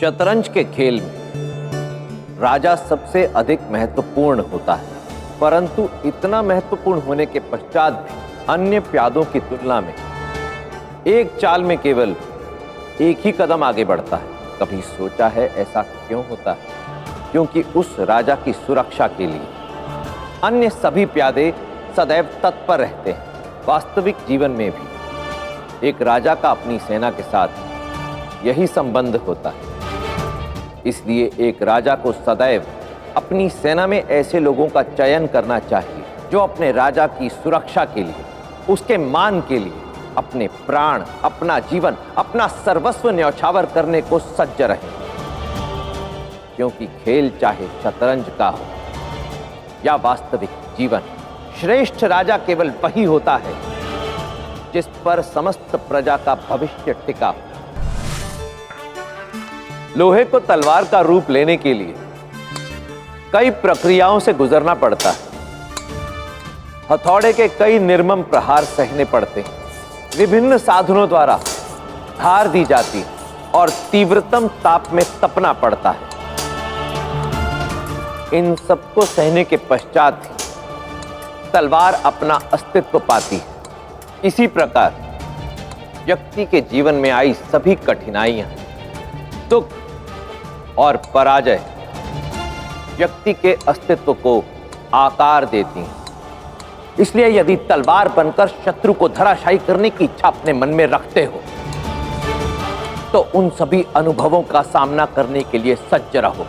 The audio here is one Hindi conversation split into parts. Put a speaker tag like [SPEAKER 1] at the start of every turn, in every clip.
[SPEAKER 1] शतरंज के खेल में राजा सबसे अधिक महत्वपूर्ण होता है, परंतु इतना महत्वपूर्ण होने के पश्चात भी अन्य प्यादों की तुलना में एक चाल में केवल एक ही कदम आगे बढ़ता है। कभी सोचा है ऐसा क्यों होता है? क्योंकि उस राजा की सुरक्षा के लिए अन्य सभी प्यादे सदैव तत्पर रहते हैं। वास्तविक जीवन में भी एक राजा का अपनी सेना के साथ यही संबंध होता है। इसलिए एक राजा को सदैव अपनी सेना में ऐसे लोगों का चयन करना चाहिए जो अपने राजा की सुरक्षा के लिए, उसके मान के लिए अपने प्राण, अपना जीवन, अपना सर्वस्व न्यौछावर करने को सज्ज रहे। क्योंकि खेल चाहे शतरंज का हो या वास्तविक जीवन, श्रेष्ठ राजा केवल वही होता है जिस पर समस्त प्रजा का भविष्य टिका हो। लोहे को तलवार का रूप लेने के लिए कई प्रक्रियाओं से गुजरना पड़ता है। हथौड़े के कई निर्मम प्रहार सहने पड़ते हैं। विभिन्न साधनों द्वारा धार दी जाती है और तीव्रतम ताप में तपना पड़ता है। इन सबको सहने के पश्चात ही तलवार अपना अस्तित्व पाती है। इसी प्रकार व्यक्ति के जीवन में आई सभी कठिनाइयां, दुख और पराजय व्यक्ति के अस्तित्व को आकार देती हैं। इसलिए यदि तलवार बनकर शत्रु को धराशायी करने की इच्छा अपने मन में रखते हो तो उन सभी अनुभवों का सामना करने के लिए सज्ज रहो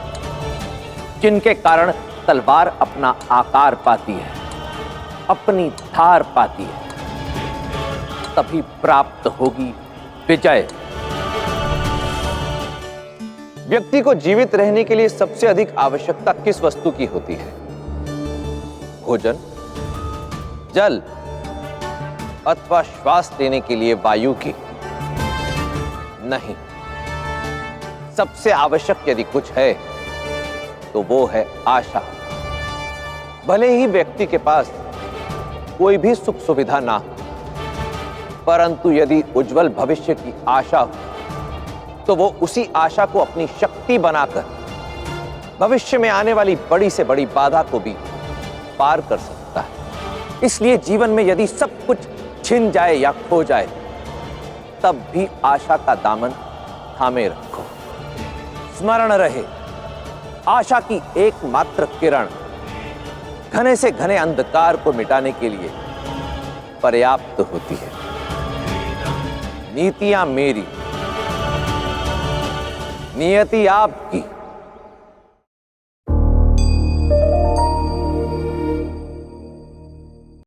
[SPEAKER 1] जिनके कारण तलवार अपना आकार पाती है, अपनी धार पाती है। तभी प्राप्त होगी विजय। व्यक्ति को जीवित रहने के लिए सबसे अधिक आवश्यकता किस वस्तु की होती है? भोजन, जल अथवा श्वास लेने के लिए वायु की? नहीं, सबसे आवश्यक यदि कुछ है तो वो है आशा। भले ही व्यक्ति के पास कोई भी सुख सुविधा ना हो, परंतु यदि उज्जवल भविष्य की आशा हो तो वो उसी आशा को अपनी शक्ति बनाकर भविष्य में आने वाली बड़ी से बड़ी बाधा को भी पार कर सकता है। इसलिए जीवन में यदि सब कुछ छिन जाए या खो जाए तब भी आशा का दामन थामे रखो। स्मरण रहे, आशा की एकमात्र किरण घने से घने अंधकार को मिटाने के लिए पर्याप्त होती है। नीतियां मेरी, नियति आपकी।